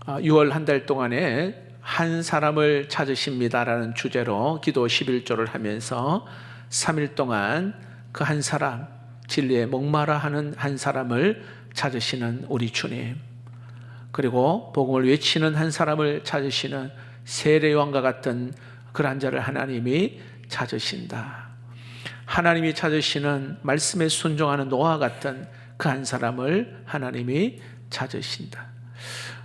6월 한 달 동안에 한 사람을 찾으십니다라는 주제로 기도 11조를 하면서 3일 동안 그 한 사람, 진리에 목마라 하는 한 사람을 찾으시는 우리 주님, 그리고 복음을 외치는 한 사람을 찾으시는 세례요한과 같은 그러한 자를 하나님이 찾으신다. 하나님이 찾으시는 말씀에 순종하는 노아와 같은 그 한 사람을 하나님이 찾으신다.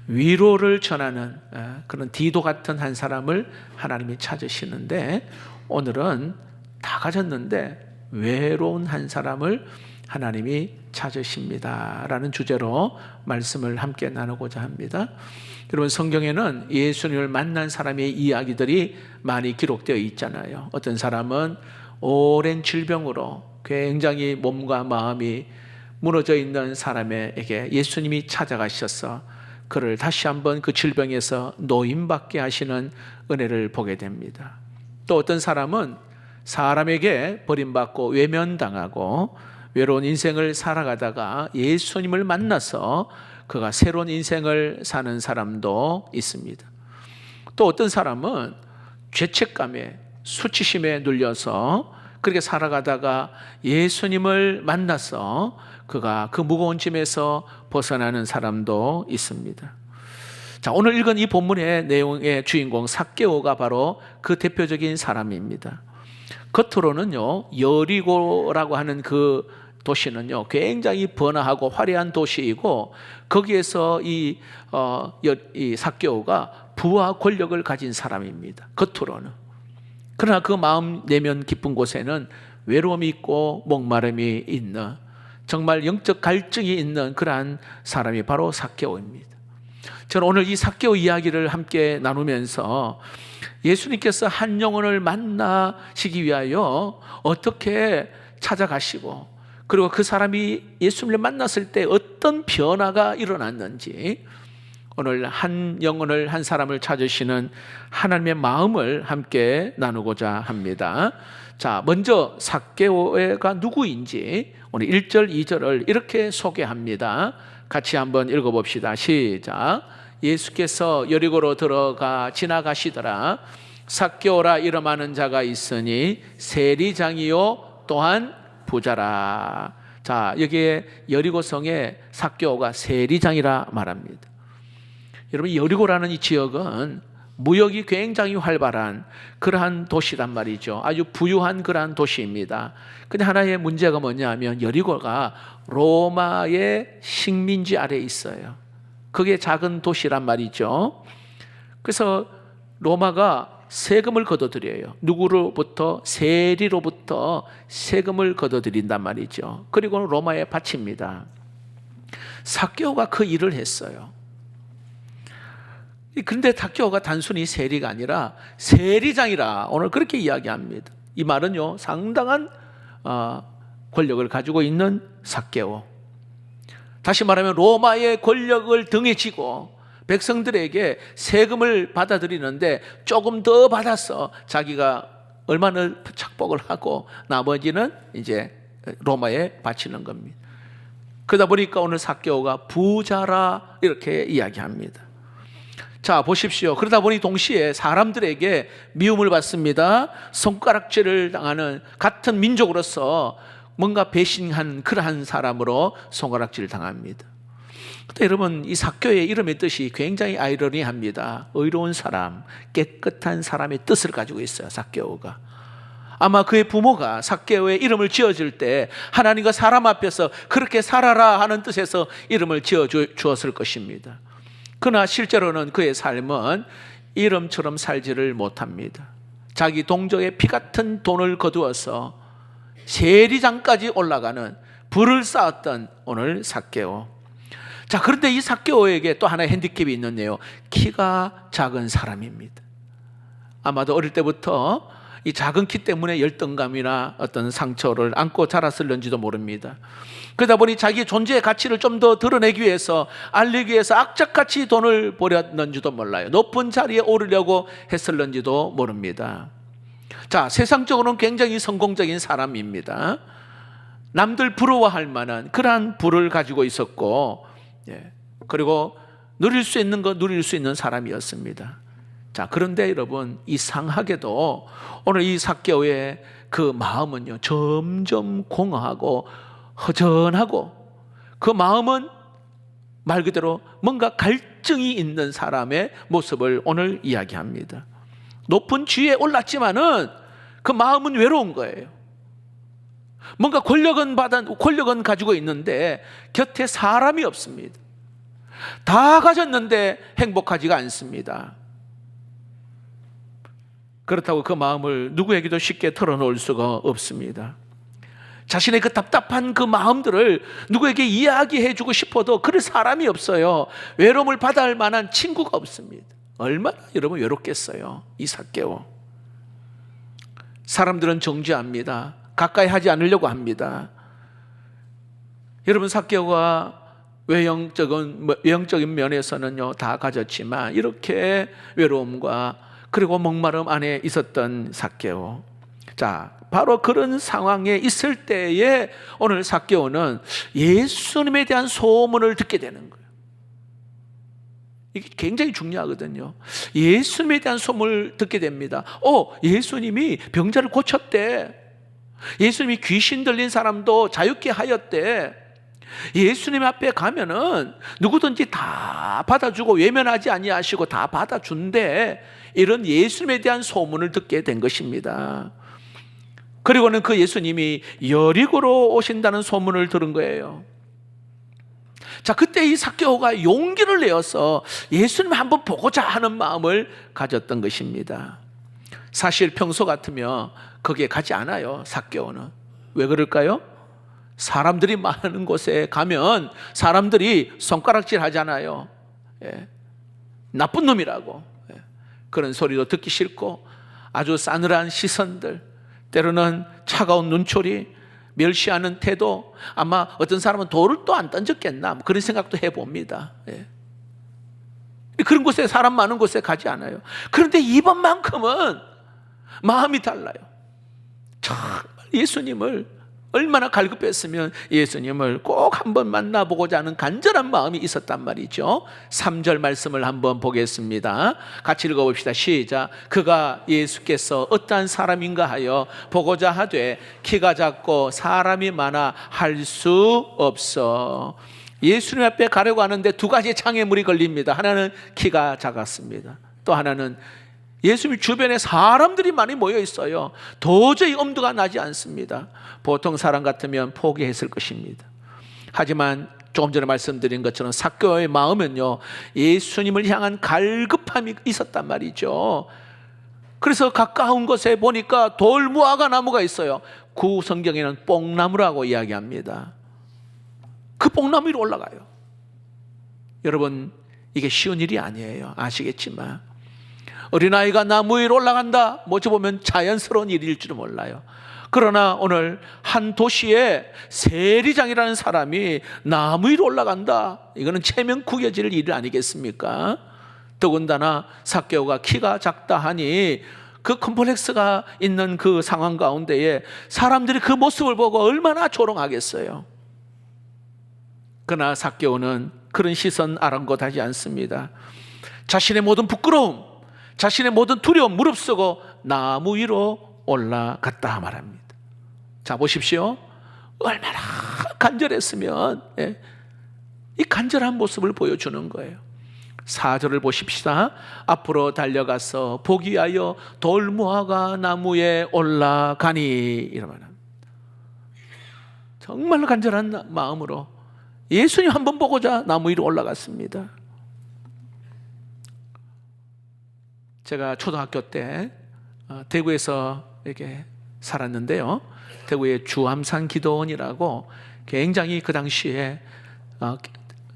위로를 전하는 그런 디도 같은 한 사람을 하나님이 찾으시는데, 오늘은 다 가졌는데 외로운 한 사람을 하나님이 찾으십니다 라는 주제로 말씀을 함께 나누고자 합니다. 여러분, 성경에는 예수님을 만난 사람의 이야기들이 많이 기록되어 있잖아요. 어떤 사람은 오랜 질병으로 굉장히 몸과 마음이 무너져 있는 사람에게 예수님이 찾아가셔서 그를 다시 한번 그 질병에서 노임받게 하시는 은혜를 보게 됩니다. 또 어떤 사람은 사람에게 버림받고 외면당하고 외로운 인생을 살아가다가 예수님을 만나서 그가 새로운 인생을 사는 사람도 있습니다. 또 어떤 사람은 죄책감에 수치심에 눌려서 그렇게 살아가다가 예수님을 만나서 그가 그 무거운 짐에서 벗어나는 사람도 있습니다. 자, 오늘 읽은 이 본문의 내용의 주인공 삭개오가 바로 그 대표적인 사람입니다. 겉으로는요, 여리고라고 하는 그 도시는요, 굉장히 번화하고 화려한 도시이고, 거기에서 이 삭개오가 부와 권력을 가진 사람입니다. 겉으로는. 그러나 그 마음 내면 깊은 곳에는 외로움이 있고 목마름이 있는, 정말 영적 갈증이 있는 그러한 사람이 바로 삭개오입니다. 저는 오늘 이 삭개오 이야기를 함께 나누면서 예수님께서 한 영혼을 만나시기 위하여 어떻게 찾아가시고, 그리고 그 사람이 예수님을 만났을 때 어떤 변화가 일어났는지, 오늘 한 영혼을, 한 사람을 찾으시는 하나님의 마음을 함께 나누고자 합니다. 자, 먼저 삭개오가 누구인지 오늘 1절, 2절을 이렇게 소개합니다. 같이 한번 읽어봅시다. 시작. 예수께서 여리고로 들어가 지나가시더라. 삭개오라 이름하는 자가 있으니 세리장이요 또한 부자라. 자, 여기에 여리고성에 삭개오가 세리장이라 말합니다. 여러분, 여리고라는 이 지역은 무역이 굉장히 활발한 그러한 도시란 말이죠. 아주 부유한 그러한 도시입니다. 근데 하나의 문제가 뭐냐면 여리고가 로마의 식민지 아래에 있어요. 그게 작은 도시란 말이죠. 그래서 로마가 세금을 걷어들여요. 누구로부터? 세리로부터 세금을 걷어들인단 말이죠. 그리고 로마에 바칩니다. 삭개오가 그 일을 했어요. 그런데 삭개오가 단순히 세리가 아니라 세리장이라 오늘 그렇게 이야기합니다. 이 말은요, 상당한 권력을 가지고 있는 삭개오. 다시 말하면 로마의 권력을 등에 지고 백성들에게 세금을 받아들이는데 조금 더 받아서 자기가 얼마나 착복을 하고 나머지는 이제 로마에 바치는 겁니다. 그러다 보니까 오늘 삭개오가 부자라 이렇게 이야기합니다. 자, 보십시오. 그러다 보니 동시에 사람들에게 미움을 받습니다. 손가락질을 당하는, 같은 민족으로서 뭔가 배신한 그러한 사람으로 손가락질을 당합니다. 근데 여러분, 이 삭개오의 이름의 뜻이 굉장히 아이러니합니다. 의로운 사람, 깨끗한 사람의 뜻을 가지고 있어요, 삭개오가. 아마 그의 부모가 삭개오의 이름을 지어줄 때 하나님과 사람 앞에서 그렇게 살아라 하는 뜻에서 이름을 지어주었을 것입니다. 그러나 실제로는 그의 삶은 이름처럼 살지를 못합니다. 자기 동족의 피 같은 돈을 거두어서 세리장까지 올라가는 불을 쌓았던 오늘 삭개오. 자, 그런데 이 삭개오에게 또 하나의 핸디캡이 있는데요, 키가 작은 사람입니다. 아마도 어릴 때부터 이 작은 키 때문에 열등감이나 어떤 상처를 안고 자랐을는지도 모릅니다. 그러다 보니 자기 존재의 가치를 좀 더 드러내기 위해서, 알리기 위해서 악착같이 돈을 버렸는지도 몰라요. 높은 자리에 오르려고 했을는지도 모릅니다. 자, 세상적으로는 굉장히 성공적인 사람입니다. 남들 부러워할 만한 그러한 부를 가지고 있었고, 그리고 누릴 수 있는 거 누릴 수 있는 사람이었습니다. 자, 그런데 여러분, 이상하게도 오늘 이 삭개오의 그 마음은요, 점점 공허하고 허전하고, 그 마음은 말 그대로 뭔가 갈증이 있는 사람의 모습을 오늘 이야기합니다. 높은 지위에 올랐지만은 그 마음은 외로운 거예요. 뭔가 권력은 가지고 있는데 곁에 사람이 없습니다. 다 가졌는데 행복하지가 않습니다. 그렇다고 그 마음을 누구에게도 쉽게 털어놓을 수가 없습니다. 자신의 그 답답한 그 마음들을 누구에게 이야기해주고 싶어도 그럴 사람이 없어요. 외로움을 받아할 만한 친구가 없습니다. 얼마나 여러분 외롭겠어요, 이 삭개오. 사람들은 정죄합니다. 가까이 하지 않으려고 합니다. 여러분, 삭개오가 외형적인 면에서는요 다 가졌지만 이렇게 외로움과 그리고 목마름 안에 있었던 삭개오. 자, 바로 그런 상황에 있을 때에 오늘 삭개오는 예수님에 대한 소문을 듣게 되는 거예요. 이게 굉장히 중요하거든요. 예수님에 대한 소문을 듣게 됩니다. 예수님이 병자를 고쳤대. 예수님이 귀신 들린 사람도 자유케 하였대. 예수님 앞에 가면은 누구든지 다 받아주고 외면하지 아니하시고 다 받아준대. 이런 예수님에 대한 소문을 듣게 된 것입니다. 그리고는 그 예수님이 여리고로 오신다는 소문을 들은 거예요. 자, 그때 이 삭개오가 용기를 내어서 예수님 한번 보고자 하는 마음을 가졌던 것입니다. 사실 평소 같으면 거기에 가지 않아요, 삭개오는. 왜 그럴까요? 사람들이 많은 곳에 가면 사람들이 손가락질 하잖아요. 나쁜 놈이라고. 그런 소리도 듣기 싫고, 아주 싸늘한 시선들, 때로는 차가운 눈초리, 멸시하는 태도, 아마 어떤 사람은 돌을 또 안 던졌겠나, 그런 생각도 해봅니다. 그런 곳에, 사람 많은 곳에 가지 않아요. 그런데 이번만큼은 마음이 달라요. 정말 예수님을 얼마나 갈급했으면 예수님을 꼭 한번 만나보고자 하는 간절한 마음이 있었단 말이죠. 3절 말씀을 한번 보겠습니다. 같이 읽어봅시다. 시작. 그가 예수께서 어떠한 사람인가 하여 보고자 하되 키가 작고 사람이 많아 할 수 없어. 예수님 앞에 가려고 하는데 두 가지 장애물이 걸립니다. 하나는 키가 작았습니다. 또 하나는 예수님 주변에 사람들이 많이 모여 있어요. 도저히 엄두가 나지 않습니다. 보통 사람 같으면 포기했을 것입니다. 하지만 조금 전에 말씀드린 것처럼 삭개오의 마음은요, 예수님을 향한 갈급함이 있었단 말이죠. 그래서 가까운 곳에 보니까 돌무화과 나무가 있어요. 구 성경에는 뽕나무라고 이야기합니다. 그 뽕나무 위로 올라가요. 여러분, 이게 쉬운 일이 아니에요. 아시겠지만 어린아이가 나무 위로 올라간다, 어찌 보면 자연스러운 일일지도 몰라요. 그러나 오늘 한 도시에 세리장이라는 사람이 나무 위로 올라간다, 이거는 체면 구겨질 일 아니겠습니까? 더군다나 삭개오가 키가 작다 하니 그 컴플렉스가 있는 그 상황 가운데에 사람들이 그 모습을 보고 얼마나 조롱하겠어요. 그러나 삭개오는 그런 시선 아랑곳하지 않습니다. 자신의 모든 부끄러움, 자신의 모든 두려움 무릅쓰고 나무 위로 올라갔다 말합니다. 자, 보십시오. 얼마나 간절했으면 이 간절한 모습을 보여주는 거예요. 4절을 보십시다. 앞으로 달려가서 보기 위하여 돌무화과 나무에 올라가니, 이러면 정말로 간절한 마음으로 예수님 한번 보고자 나무 위로 올라갔습니다. 제가 초등학교 때 대구에서 이렇게 살았는데요. 대구의 주암산 기도원이라고 굉장히 그 당시에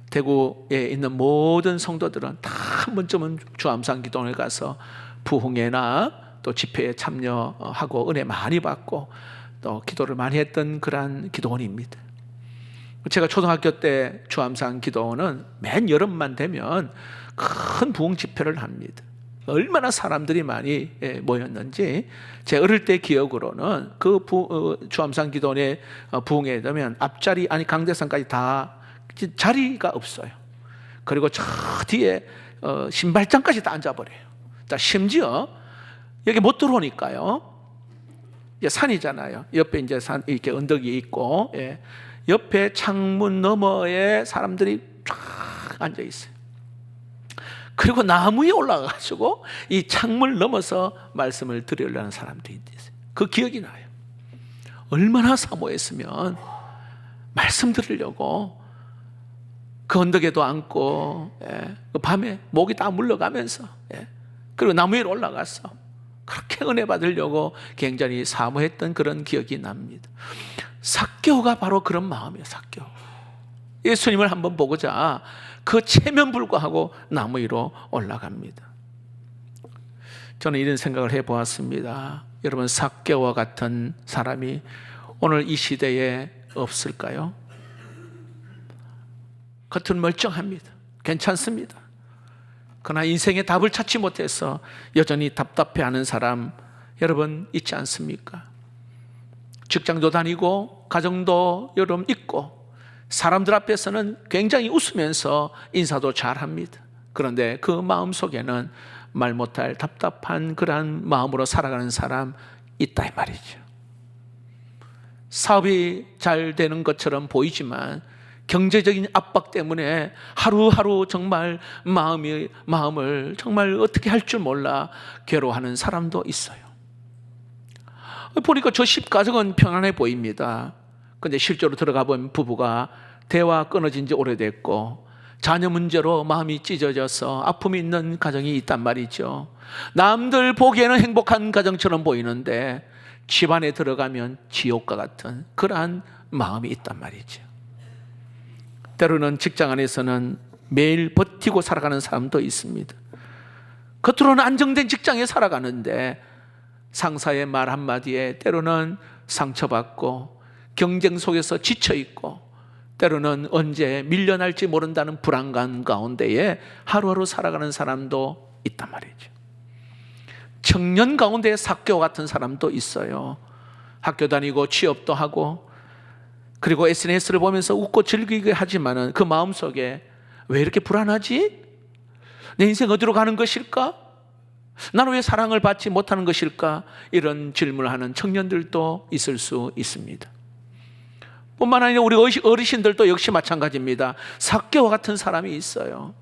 대구에 있는 모든 성도들은 다 한 번쯤은 주암산 기도원에 가서 부흥회나 또 집회에 참여하고 은혜 많이 받고 또 기도를 많이 했던 그러한 기도원입니다. 제가 초등학교 때 주암산 기도원은 맨 여름만 되면 큰 부흥 집회를 합니다. 얼마나 사람들이 많이 모였는지 제 어릴 때 기억으로는 그 주암산 기도원에 부흥회에 되면 앞자리, 아니 강대상까지 다 자리가 없어요. 그리고 저 뒤에 신발장까지 다 앉아버려요. 자, 심지어 여기 못 들어오니까요. 이제 산이잖아요. 옆에 이제 산 이렇게 언덕이 있고, 예. 옆에 창문 너머에 사람들이 쫙 앉아 있어요. 그리고 나무 위에 올라가가지고 이 창문을 넘어서 말씀을 드리려는 사람들이 있어요. 그 기억이 나요. 얼마나 사모했으면 말씀 들으려고 그 언덕에도 앉고, 예. 그 밤에 목이 다 물러가면서, 예. 그리고 나무 위로 올라가서 그렇게 은혜 받으려고 굉장히 사모했던 그런 기억이 납니다. 삭개오가 바로 그런 마음이에요. 삭개오. 예수님을 한번 보고자 그 체면 불구하고 나무 위로 올라갑니다. 저는 이런 생각을 해보았습니다. 여러분, 삭개오와 같은 사람이 오늘 이 시대에 없을까요? 겉은 멀쩡합니다. 괜찮습니다. 그러나 인생의 답을 찾지 못해서 여전히 답답해하는 사람 여러분 있지 않습니까? 직장도 다니고 가정도 여러분 있고 사람들 앞에서는 굉장히 웃으면서 인사도 잘합니다. 그런데 그 마음속에는 말 못할 답답한 그러한 마음으로 살아가는 사람 있다 이 말이죠. 사업이 잘 되는 것처럼 보이지만 경제적인 압박 때문에 하루하루 정말 마음을 정말 어떻게 할 줄 몰라 괴로워하는 사람도 있어요. 보니까 저 10가정은 평안해 보입니다. 근데 실제로 들어가 보면 부부가 대화 끊어진 지 오래됐고 자녀 문제로 마음이 찢어져서 아픔이 있는 가정이 있단 말이죠. 남들 보기에는 행복한 가정처럼 보이는데 집안에 들어가면 지옥과 같은 그러한 마음이 있단 말이죠. 때로는 직장 안에서는 매일 버티고 살아가는 사람도 있습니다. 겉으로는 안정된 직장에 살아가는데 상사의 말 한마디에 때로는 상처받고 경쟁 속에서 지쳐있고 때로는 언제 밀려날지 모른다는 불안감 가운데에 하루하루 살아가는 사람도 있단 말이죠. 청년 가운데 삭개오 같은 사람도 있어요. 학교 다니고 취업도 하고 그리고 SNS를 보면서 웃고 즐기게 하지만은 그 마음속에 왜 이렇게 불안하지? 내 인생 어디로 가는 것일까? 나는 왜 사랑을 받지 못하는 것일까? 이런 질문을 하는 청년들도 있을 수 있습니다. 뿐만 아니라 우리 어르신들도 역시 마찬가지입니다. 삭개오 같은 사람이 있어요.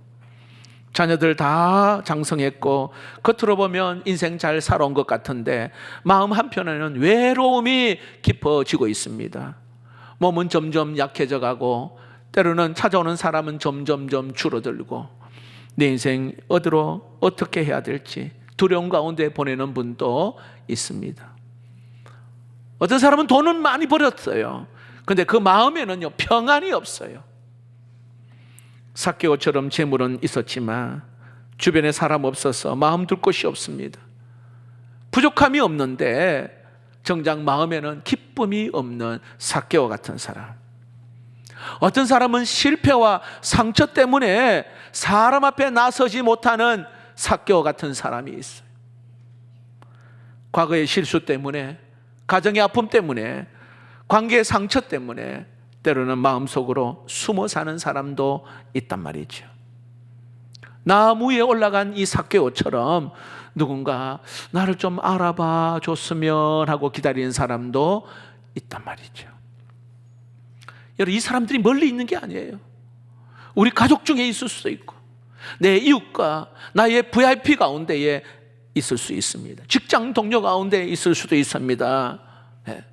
자녀들 다 장성했고 겉으로 보면 인생 잘 살아온 것 같은데 마음 한편에는 외로움이 깊어지고 있습니다. 몸은 점점 약해져 가고 때로는 찾아오는 사람은 점점점 줄어들고 내 인생 어디로 어떻게 해야 될지 두려움 가운데 보내는 분도 있습니다. 어떤 사람은 돈은 많이 벌었어요. 근데 그 마음에는요 평안이 없어요. 삭개오처럼 재물은 있었지만 주변에 사람 없어서 마음 둘 곳이 없습니다. 부족함이 없는데 정작 마음에는 기쁨이 없는 삭개오 같은 사람. 어떤 사람은 실패와 상처 때문에 사람 앞에 나서지 못하는 삭개오 같은 사람이 있어요. 과거의 실수 때문에, 가정의 아픔 때문에, 관계의 상처 때문에 때로는 마음속으로 숨어 사는 사람도 있단 말이죠. 나무 위에 올라간 이 삭개오처럼 누군가 나를 좀 알아봐 줬으면 하고 기다리는 사람도 있단 말이죠. 여러분, 이 사람들이 멀리 있는 게 아니에요. 우리 가족 중에 있을 수도 있고 내 이웃과 나의 VIP 가운데에 있을 수 있습니다. 직장 동료 가운데 있을 수도 있습니다. 네.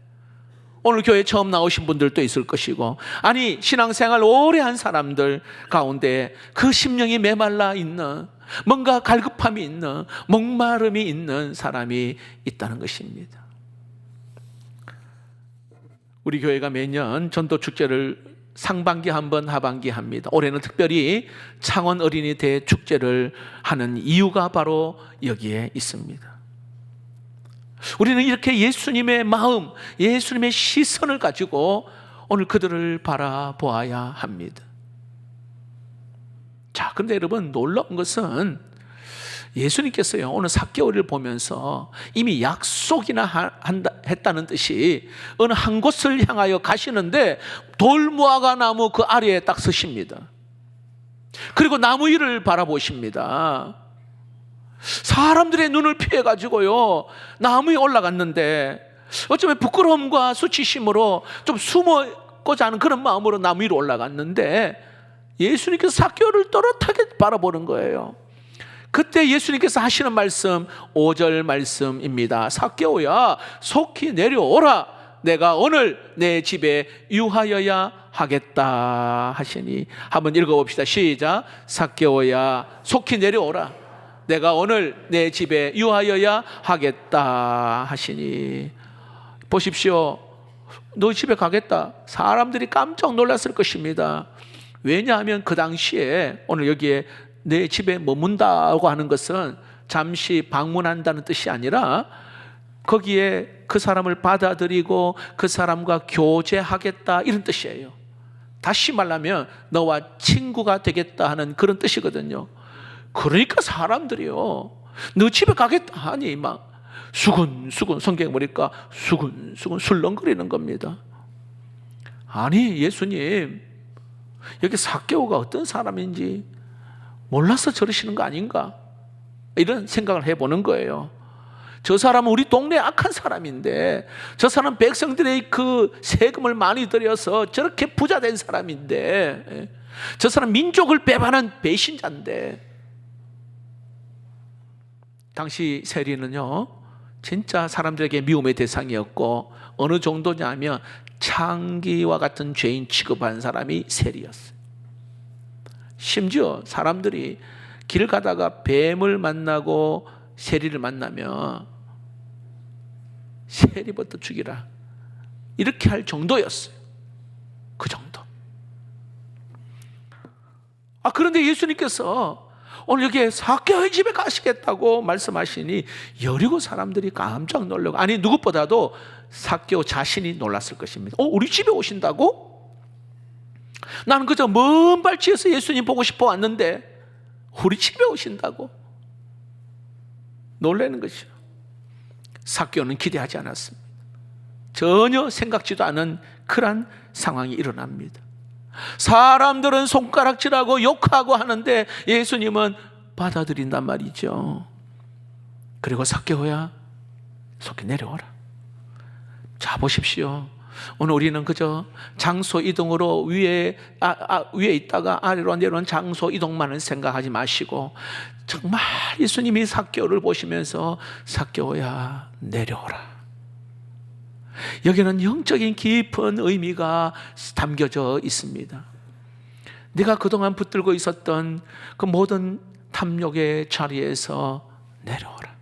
오늘 교회 처음 나오신 분들도 있을 것이고 아니 신앙생활 오래 한 사람들 가운데 그 심령이 메말라 있는 뭔가 갈급함이 있는 목마름이 있는 사람이 있다는 것입니다. 우리 교회가 매년 전도축제를 상반기 한번 하반기 합니다. 올해는 특별히 창원 어린이 대축제를 하는 이유가 바로 여기에 있습니다. 우리는 이렇게 예수님의 마음, 예수님의 시선을 가지고 오늘 그들을 바라보아야 합니다. 자, 그런데 여러분 놀라운 것은 예수님께서요 오늘 삭개오를 보면서 이미 약속이나 했다는 뜻이 어느 한 곳을 향하여 가시는데 돌무화과 나무 그 아래에 딱 서십니다. 그리고 나무 위를 바라보십니다. 사람들의 눈을 피해가지고요, 나무 위에 올라갔는데 어쩌면 부끄러움과 수치심으로 좀 숨고자 하는 그런 마음으로 나무 위로 올라갔는데 예수님께서 삭개오를 또렷하게 바라보는 거예요. 그때 예수님께서 하시는 말씀 5절 말씀입니다. 삭개오야, 속히 내려오라. 내가 오늘 내 집에 유하여야 하겠다 하시니. 한번 읽어봅시다. 시작. 삭개오야, 속히 내려오라. 내가 오늘 내 집에 유하여야 하겠다 하시니. 보십시오. 너 집에 가겠다. 사람들이 깜짝 놀랐을 것입니다. 왜냐하면 그 당시에 오늘 여기에 내 집에 머문다고 하는 것은 잠시 방문한다는 뜻이 아니라 거기에 그 사람을 받아들이고 그 사람과 교제하겠다 이런 뜻이에요. 다시 말하면 너와 친구가 되겠다 하는 그런 뜻이거든요. 그러니까 사람들이요, 너 집에 가겠다 하니 막 수근수근, 성경에 보니까 수근수근 술렁거리는 겁니다. 아니, 예수님 여기 삭개오가 어떤 사람인지 몰라서 저러시는 거 아닌가, 이런 생각을 해보는 거예요. 저 사람은 우리 동네 악한 사람인데, 저 사람 백성들의 그 세금을 많이 들여서 저렇게 부자 된 사람인데, 저 사람 민족을 배반한 배신자인데. 당시 세리는요, 진짜 사람들에게 미움의 대상이었고, 어느 정도냐면 창기와 같은 죄인 취급한 사람이 세리였어요. 심지어 사람들이 길 가다가 뱀을 만나고 세리를 만나면 세리부터 죽이라, 이렇게 할 정도였어요. 그 정도. 그런데 예수님께서 오늘 여기에 삭개오의 집에 가시겠다고 말씀하시니 여리고 사람들이 깜짝 놀라고, 아니 누구보다도 삭개오 자신이 놀랐을 것입니다. 우리 집에 오신다고? 나는 그저 먼 발치에서 예수님 보고 싶어 왔는데 우리 집에 오신다고? 놀라는 것이죠. 삭개오는 기대하지 않았습니다. 전혀 생각지도 않은 그런 상황이 일어납니다. 사람들은 손가락질하고 욕하고 하는데 예수님은 받아들인단 말이죠. 그리고 삭개오야, 속히 내려오라. 자, 보십시오. 오늘 우리는 그저 장소 이동으로 위에 있다가 아래로 내려오는 장소 이동만을 생각하지 마시고, 정말 예수님이 삭개오를 보시면서 삭개오야, 내려오라. 여기는 영적인 깊은 의미가 담겨져 있습니다. 네가 그동안 붙들고 있었던 그 모든 탐욕의 자리에서 내려오라.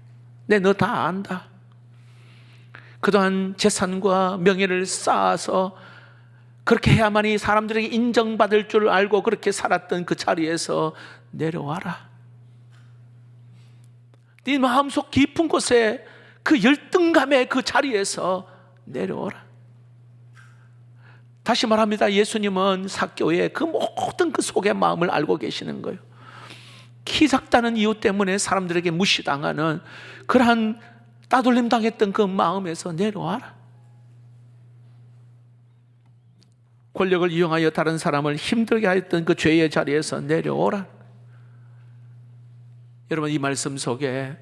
너 다 안다. 그동안 재산과 명예를 쌓아서 그렇게 해야만이 사람들에게 인정받을 줄 알고 그렇게 살았던 그 자리에서 내려와라. 네 마음속 깊은 곳에 그 열등감의 그 자리에서 내려오라. 다시 말합니다. 예수님은 삭개오의 그 모든 그 속의 마음을 알고 계시는 거예요. 키 작다는 이유 때문에 사람들에게 무시당하는 그러한 따돌림 당했던 그 마음에서 내려와라. 권력을 이용하여 다른 사람을 힘들게 하였던 그 죄의 자리에서 내려오라. 여러분, 이 말씀 속에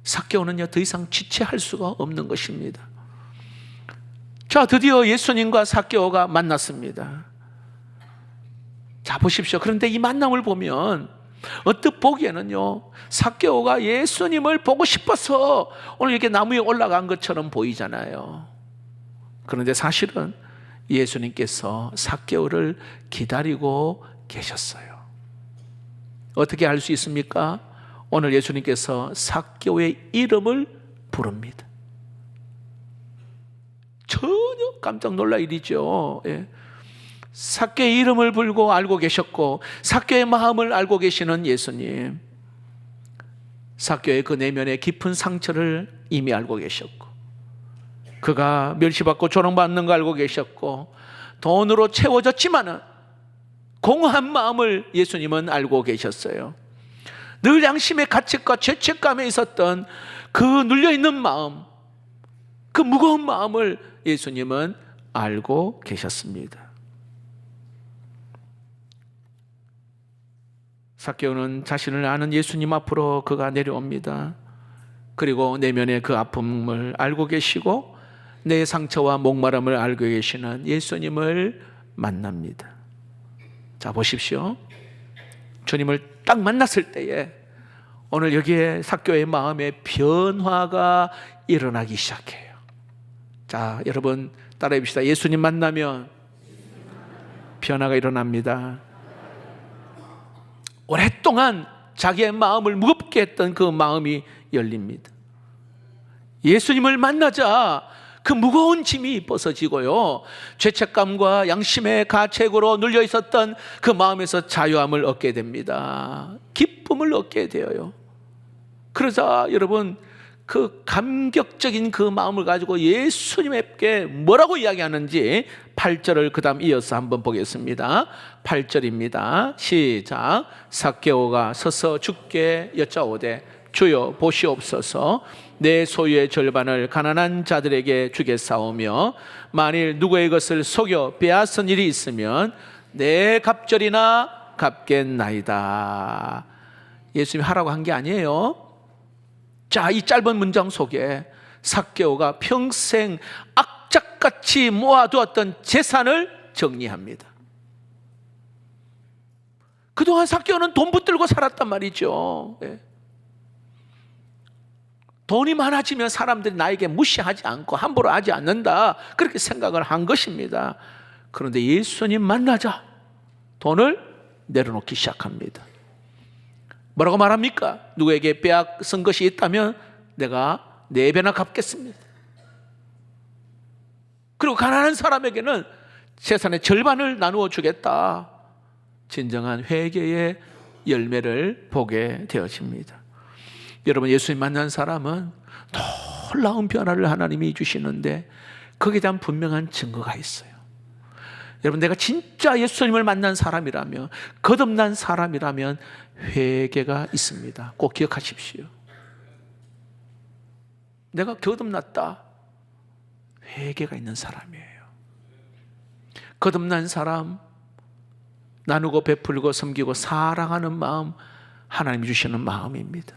삭개오는요, 더 이상 지체할 수가 없는 것입니다. 자, 드디어 예수님과 삭개오가 만났습니다. 자, 보십시오. 그런데 이 만남을 보면 언뜻 보기에는요, 삭개오가 예수님을 보고 싶어서 오늘 이렇게 나무 위에 올라간 것처럼 보이잖아요. 그런데 사실은 예수님께서 삭개오를 기다리고 계셨어요. 어떻게 알 수 있습니까? 오늘 예수님께서 삭개오의 이름을 부릅니다. 전혀 깜짝 놀랄 일이죠. 삭개의 이름을 불고 알고 계셨고, 삭개의 마음을 알고 계시는 예수님, 삭개의 그 내면의 깊은 상처를 이미 알고 계셨고, 그가 멸시받고 조롱받는 거 알고 계셨고, 돈으로 채워졌지만은 공허한 마음을 예수님은 알고 계셨어요. 늘 양심의 가책과 죄책감에 있었던 그 눌려있는 마음, 그 무거운 마음을 예수님은 알고 계셨습니다. 삭개오는 자신을 아는 예수님 앞으로 그가 내려옵니다. 그리고 내면의 그 아픔을 알고 계시고 내 상처와 목마름을 알고 계시는 예수님을 만납니다. 자, 보십시오. 주님을 딱 만났을 때에 오늘 여기에 삭개오의 마음에 변화가 일어나기 시작해요. 자, 여러분 따라해 봅시다. 예수님 만나면 변화가 일어납니다. 오랫동안 자기의 마음을 무겁게 했던 그 마음이 열립니다. 예수님을 만나자 그 무거운 짐이 벗어지고요, 죄책감과 양심의 가책으로 눌려 있었던 그 마음에서 자유함을 얻게 됩니다. 기쁨을 얻게 되어요. 그러자 여러분 그 감격적인 그 마음을 가지고 예수님께 뭐라고 이야기하는지 8절을 그 다음 이어서 한번 보겠습니다. 8절입니다. 시작. 삭개오가 서서 주께 여짜오되 주여 보시옵소서, 내 소유의 절반을 가난한 자들에게 주겠사오며 만일 누구의 것을 속여 빼앗은 일이 있으면 내 갑절이나 갚겠나이다. 예수님이 하라고 한 게 아니에요. 자, 이 짧은 문장 속에 삭개오가 평생 악착같이 모아두었던 재산을 정리합니다. 그동안 삭개오는 돈 붙들고 살았단 말이죠. 돈이 많아지면 사람들이 나에게 무시하지 않고 함부로 하지 않는다, 그렇게 생각을 한 것입니다. 그런데 예수님 만나자 돈을 내려놓기 시작합니다. 뭐라고 말합니까? 누구에게 빼앗은 것이 있다면 내가 4배나 갚겠습니다. 그리고 가난한 사람에게는 재산의 절반을 나누어 주겠다. 진정한 회개의 열매를 보게 되어집니다. 여러분, 예수님 만난 사람은 놀라운 변화를 하나님이 주시는데 거기에 대한 분명한 증거가 있어요. 여러분, 내가 진짜 예수님을 만난 사람이라면, 거듭난 사람이라면 회개가 있습니다. 꼭 기억하십시오. 내가 거듭났다, 회개가 있는 사람이에요. 거듭난 사람, 나누고 베풀고 섬기고 사랑하는 마음, 하나님이 주시는 마음입니다.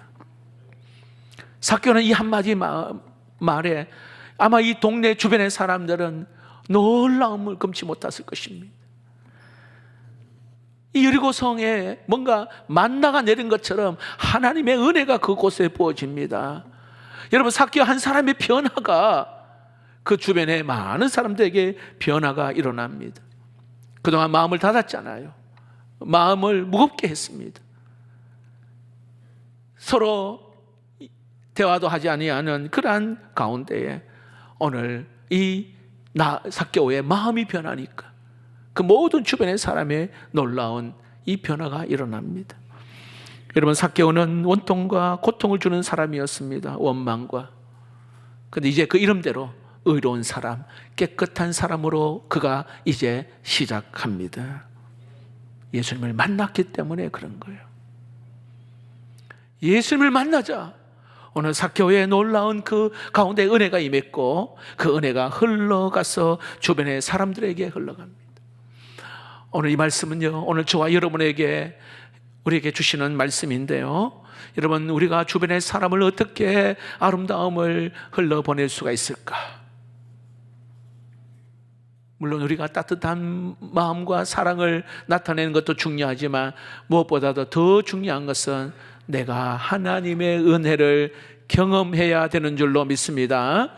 삭개오는 이 한마디 말에 아마 이 동네 주변의 사람들은 놀라움을 금치 못했을 것입니다. 이 여리고성에 뭔가 만나가 내린 것처럼 하나님의 은혜가 그곳에 부어집니다. 여러분, 삭개오 한 사람의 변화가 그 주변의 많은 사람들에게 변화가 일어납니다. 그동안 마음을 닫았잖아요. 마음을 무겁게 했습니다. 서로 대화도 하지 아니하는 그러한 가운데에 오늘 이 삭개오의 마음이 변하니까 그 모든 주변의 사람의 놀라운 이 변화가 일어납니다. 여러분, 삭개오는 원통과 고통을 주는 사람이었습니다. 원망과. 그런데 이제 그 이름대로 의로운 사람, 깨끗한 사람으로 그가 이제 시작합니다. 예수님을 만났기 때문에 그런 거예요. 예수님을 만나자 오늘 삭개오의 놀라운 그 가운데 은혜가 임했고 그 은혜가 흘러가서 주변의 사람들에게 흘러갑니다. 오늘 이 말씀은요, 오늘 저와 여러분에게 우리에게 주시는 말씀인데요, 여러분, 우리가 주변의 사람을 어떻게 아름다움을 흘러보낼 수가 있을까? 물론 우리가 따뜻한 마음과 사랑을 나타내는 것도 중요하지만 무엇보다도 더 중요한 것은 내가 하나님의 은혜를 경험해야 되는 줄로 믿습니다.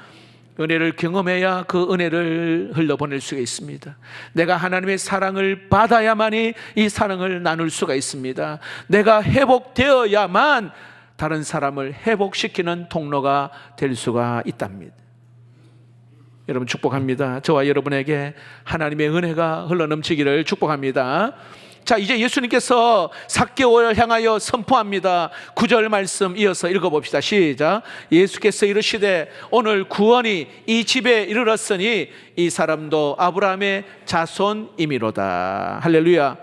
은혜를 경험해야 그 은혜를 흘려보낼 수가 있습니다. 내가 하나님의 사랑을 받아야만이 이 사랑을 나눌 수가 있습니다. 내가 회복되어야만 다른 사람을 회복시키는 통로가 될 수가 있답니다. 여러분, 축복합니다. 저와 여러분에게 하나님의 은혜가 흘러넘치기를 축복합니다. 자, 이제 예수님께서 삭개오를 향하여 선포합니다. 9절 말씀 이어서 읽어봅시다. 시작. 예수께서 이르시되 오늘 구원이 이 집에 이르렀으니 이 사람도 아브라함의 자손이미로다. 할렐루야.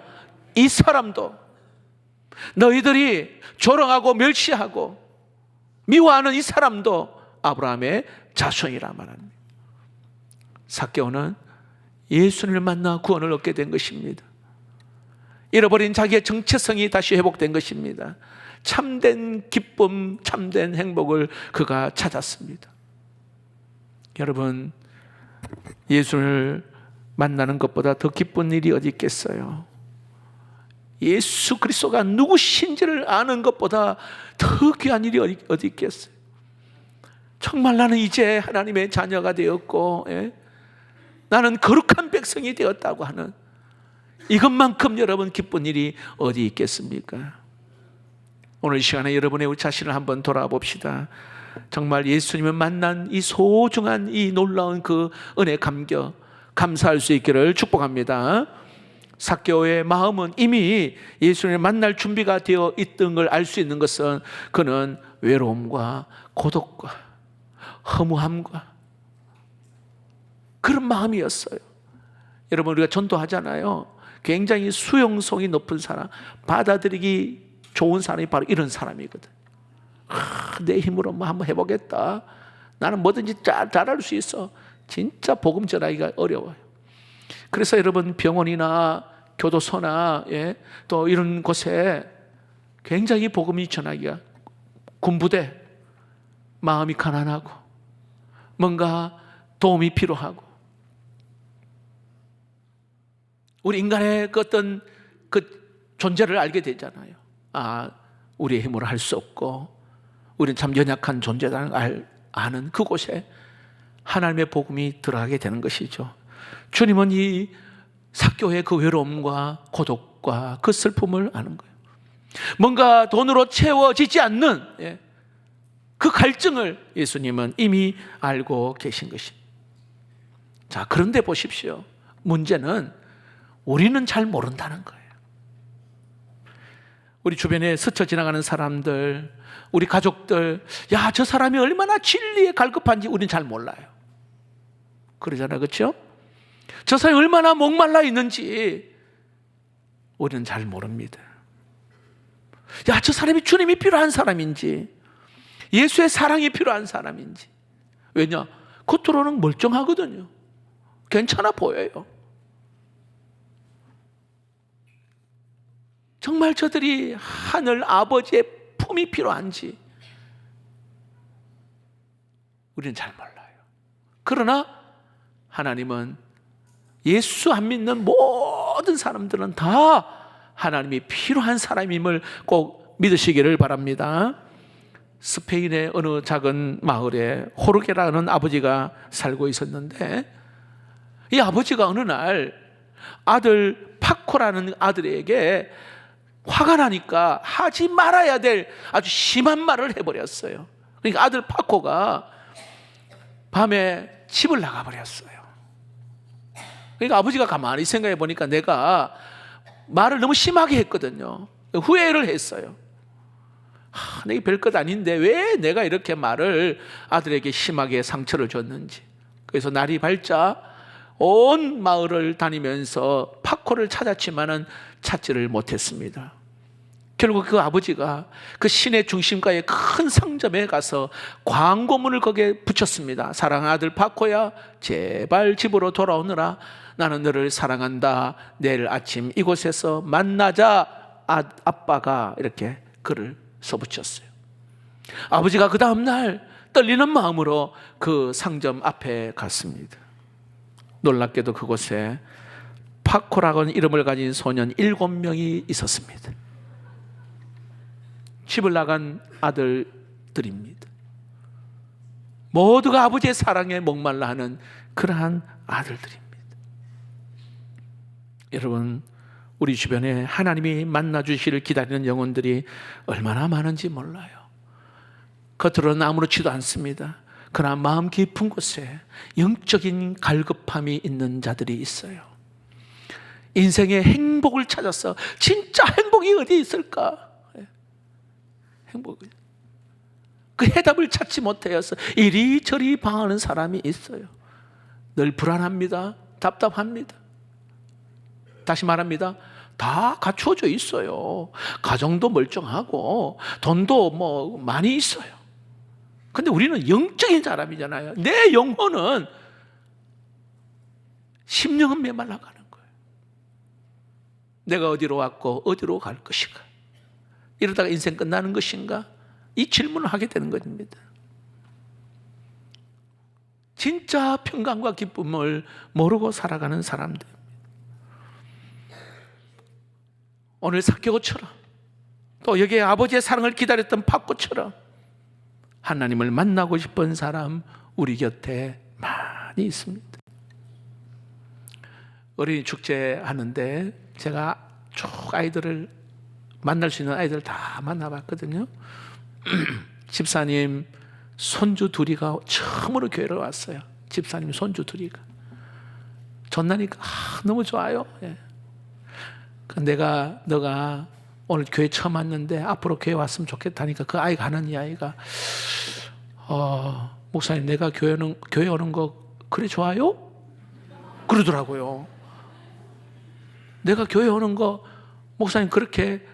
이 사람도, 너희들이 조롱하고 멸시하고 미워하는 이 사람도 아브라함의 자손이라 말합니다. 삭개오는 예수님을 만나 구원을 얻게 된 것입니다. 잃어버린 자기의 정체성이 다시 회복된 것입니다. 참된 기쁨, 참된 행복을 그가 찾았습니다. 여러분, 예수를 만나는 것보다 더 기쁜 일이 어디 있겠어요? 예수 그리스도가 누구신지를 아는 것보다 더 귀한 일이 어디 있겠어요? 정말 나는 이제 하나님의 자녀가 되었고, 나는 거룩한 백성이 되었다고 하는 이것만큼 여러분 기쁜 일이 어디 있겠습니까? 오늘 이 시간에 여러분의 자신을 한번 돌아봅시다. 정말 예수님을 만난 이 소중한 이 놀라운 그 은혜 감격 감사할 수 있기를 축복합니다. 삭개오의 마음은 이미 예수님을 만날 준비가 되어 있던 걸 알 수 있는 것은 그는 외로움과 고독과 허무함과 그런 마음이었어요. 여러분, 우리가 전도하잖아요. 굉장히 수용성이 높은 사람, 받아들이기 좋은 사람이 바로 이런 사람이거든. 내 힘으로 뭐 한번 해보겠다, 나는 뭐든지 잘할 수 있어. 진짜 복음 전하기가 어려워요. 그래서 여러분, 병원이나 교도소나 또 이런 곳에 굉장히 복음이 전하기가, 군부대, 마음이 가난하고 뭔가 도움이 필요하고, 우리 인간의 그 어떤 그 존재를 알게 되잖아요. 우리의 힘으로 할 수 없고 우리는 참 연약한 존재라는 걸 아는 그곳에 하나님의 복음이 들어가게 되는 것이죠. 주님은 이 삭개오의 그 외로움과 고독과 그 슬픔을 아는 거예요. 뭔가 돈으로 채워지지 않는 그 갈증을 예수님은 이미 알고 계신 것입니다. 자, 그런데 보십시오. 문제는 우리는 잘 모른다는 거예요. 우리 주변에 스쳐 지나가는 사람들, 우리 가족들, 야, 저 사람이 얼마나 진리에 갈급한지 우리는 잘 몰라요. 그러잖아요, 그렇죠? 저 사람이 얼마나 목말라 있는지 우리는 잘 모릅니다. 야, 저 사람이 주님이 필요한 사람인지, 예수의 사랑이 필요한 사람인지. 왜냐? 겉으로는 멀쩡하거든요. 괜찮아 보여요. 정말 저들이 하늘 아버지의 품이 필요한지 우리는 잘 몰라요. 그러나 하나님은 예수 안 믿는 모든 사람들은 다 하나님이 필요한 사람임을 꼭 믿으시기를 바랍니다. 스페인의 어느 작은 마을에 호르게라는 아버지가 살고 있었는데, 이 아버지가 어느 날 아들 파코라는 아들에게 화가 나니까 하지 말아야 될 아주 심한 말을 해버렸어요. 그러니까 아들 파코가 밤에 집을 나가버렸어요. 그러니까 아버지가 가만히 생각해 보니까 내가 말을 너무 심하게 했거든요. 후회를 했어요. 내게 별것 아닌데 왜 내가 이렇게 말을 아들에게 심하게 상처를 줬는지. 그래서 날이 밝자 온 마을을 다니면서 파코를 찾았지만은 찾지를 못했습니다. 결국 그 아버지가 그 시내 중심가의 큰 상점에 가서 광고문을 거기에 붙였습니다. 사랑하는 아들 파코야, 제발 집으로 돌아오너라. 나는 너를 사랑한다. 내일 아침 이곳에서 만나자. 아빠가 이렇게 글을 써붙였어요. 아버지가 그 다음날 떨리는 마음으로 그 상점 앞에 갔습니다. 놀랍게도 그곳에 파코라고 하는 이름을 가진 소년 7명이 있었습니다. 집을 나간 아들들입니다. 모두가 아버지의 사랑에 목말라 하는 그러한 아들들입니다. 여러분, 우리 주변에 하나님이 만나주시를 기다리는 영혼들이 얼마나 많은지 몰라요. 겉으로는 아무렇지도 않습니다. 그러나 마음 깊은 곳에 영적인 갈급함이 있는 자들이 있어요. 인생의 행복을 찾아서 진짜 행복이 어디 있을까? 행복을 그 해답을 찾지 못하여서 이리저리 방황하는 사람이 있어요. 늘 불안합니다. 답답합니다. 다시 말합니다. 다 갖추어져 있어요. 가정도 멀쩡하고 돈도 뭐 많이 있어요. 근데 우리는 영적인 사람이잖아요. 내 영혼은 심령은 메말라 가는 거예요. 내가 어디로 왔고 어디로 갈 것인가? 이러다가 인생 끝나는 것인가? 이 질문을 하게 되는 것입니다. 진짜 평강과 기쁨을 모르고 살아가는 사람들, 오늘 삭개오처럼 또 여기에 아버지의 사랑을 기다렸던 팝고처럼 하나님을 만나고 싶은 사람 우리 곁에 많이 있습니다. 어린이 축제 하는데 제가 쭉 아이들을 만날 수 있는 아이들 다 만나봤거든요. 집사님 손주 둘이가 처음으로 교회를 왔어요. 집사님 손주 둘이가 전나니까 너무 좋아요. 예. 너가 오늘 교회 처음 왔는데 앞으로 교회 왔으면 좋겠다니까 그 아이가 하는 이야기가 목사님 내가 교회 오는 거 그래 좋아요? 그러더라고요. 내가 교회 오는 거 목사님 그렇게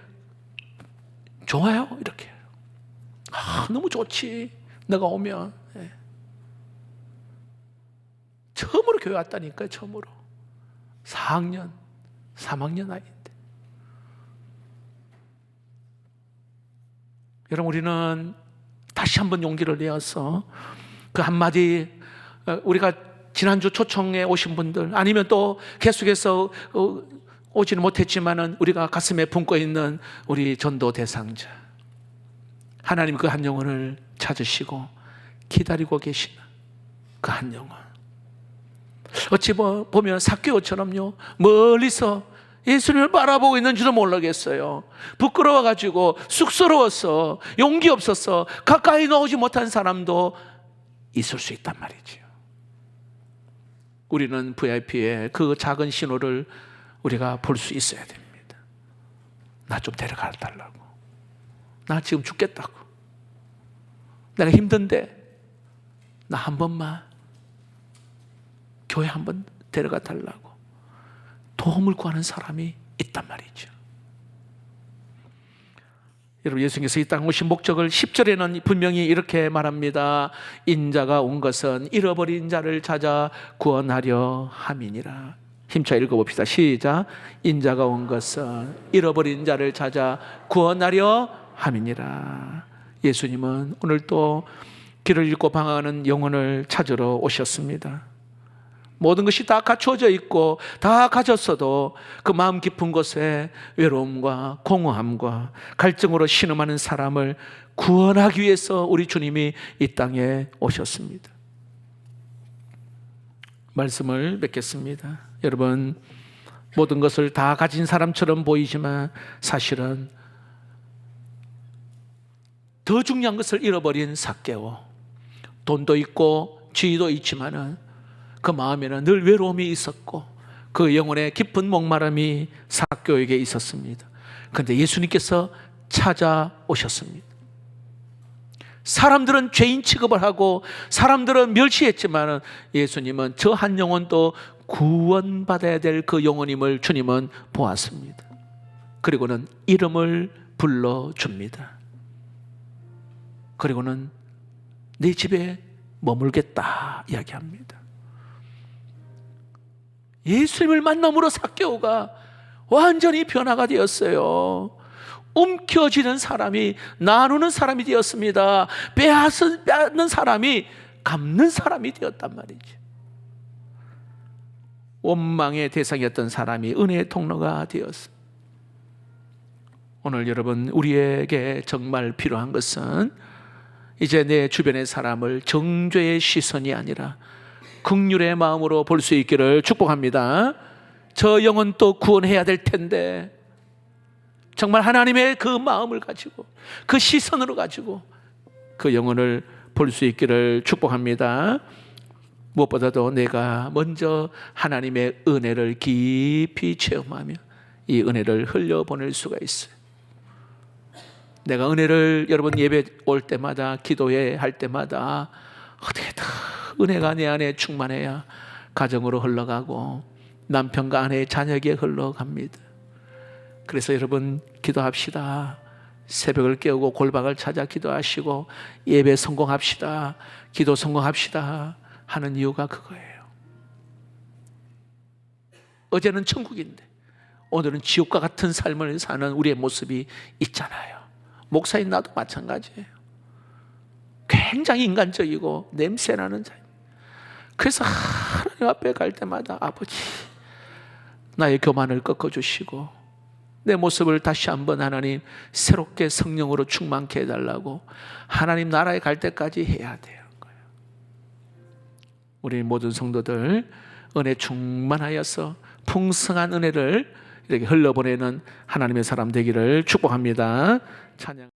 좋아요? 이렇게. 너무 좋지. 내가 오면. 예. 처음으로 교회 왔다니까요. 처음으로. 4학년, 3학년 아이인데. 여러분 우리는 다시 한번 용기를 내어서 그 한마디, 우리가 지난주 초청에 오신 분들 아니면 또 계속해서 오지는 못했지만은 우리가 가슴에 품고 있는 우리 전도 대상자, 하나님 그 한 영혼을 찾으시고 기다리고 계시는 그 한 영혼, 어찌 보면 삭개오처럼요 멀리서 예수님을 바라보고 있는지도 모르겠어요. 부끄러워가지고 쑥스러워서 용기 없어서 가까이 나오지 못한 사람도 있을 수 있단 말이죠. 우리는 VIP의 그 작은 신호를 우리가 볼 수 있어야 됩니다. 나 좀 데려가 달라고. 나 지금 죽겠다고. 내가 힘든데 나 한 번만 교회 한번 데려가 달라고 도움을 구하는 사람이 있단 말이죠. 여러분 예수님께서 이 땅에 오신 목적을 10절에는 분명히 이렇게 말합니다. 인자가 온 것은 잃어버린 자를 찾아 구원하려 함이니라. 힘차 읽어봅시다. 시작. 인자가 온 것은 잃어버린 자를 찾아 구원하려 함이니라. 예수님은 오늘 또 길을 잃고 방황하는 영혼을 찾으러 오셨습니다. 모든 것이 다 갖추어져 있고 다 가졌어도 그 마음 깊은 곳에 외로움과 공허함과 갈증으로 신음하는 사람을 구원하기 위해서 우리 주님이 이 땅에 오셨습니다. 말씀을 맺겠습니다. 여러분 모든 것을 다 가진 사람처럼 보이지만 사실은 더 중요한 것을 잃어버린 삭개오, 돈도 있고 지위도 있지만은 그 마음에는 늘 외로움이 있었고 그 영혼의 깊은 목마름이 삭개오에게 있었습니다. 그런데 예수님께서 찾아오셨습니다. 사람들은 죄인 취급을 하고 사람들은 멸시했지만 예수님은 저 한 영혼도 구원받아야 될 그 영혼임을 주님은 보았습니다. 그리고는 이름을 불러줍니다. 그리고는 내 집에 머물겠다 이야기합니다. 예수님을 만남으로 삭개오가 완전히 변화가 되었어요. 움켜쥐는 사람이 나누는 사람이 되었습니다. 빼앗는 사람이 갚는 사람이 되었단 말이죠. 원망의 대상이었던 사람이 은혜의 통로가 되었습니다. 오늘 여러분 우리에게 정말 필요한 것은 이제 내 주변의 사람을 정죄의 시선이 아니라 긍휼의 마음으로 볼 수 있기를 축복합니다. 저 영혼 또 구원해야 될 텐데 정말 하나님의 그 마음을 가지고 그 시선으로 가지고 그 영혼을 볼 수 있기를 축복합니다. 무엇보다도 내가 먼저 하나님의 은혜를 깊이 체험하며 이 은혜를 흘려보낼 수가 있어요. 내가 은혜를 여러분 예배 올 때마다 기도회 할 때마다 어떻게든 은혜가 내 안에 충만해야 가정으로 흘러가고 남편과 아내의 자녀에게 흘러갑니다. 그래서 여러분 기도합시다. 새벽을 깨우고 골방을 찾아 기도하시고 예배 성공합시다. 기도 성공합시다 하는 이유가 그거예요. 어제는 천국인데 오늘은 지옥과 같은 삶을 사는 우리의 모습이 있잖아요. 목사인 나도 마찬가지예요. 굉장히 인간적이고 냄새나는 자예요. 그래서 하나님 앞에 갈 때마다 아버지, 나의 교만을 꺾어주시고 내 모습을 다시 한번 하나님 새롭게 성령으로 충만케 해달라고 하나님 나라에 갈 때까지 해야 돼요. 우리 모든 성도들 은혜 충만하여서 풍성한 은혜를 이렇게 흘러보내는 하나님의 사람 되기를 축복합니다. 찬양.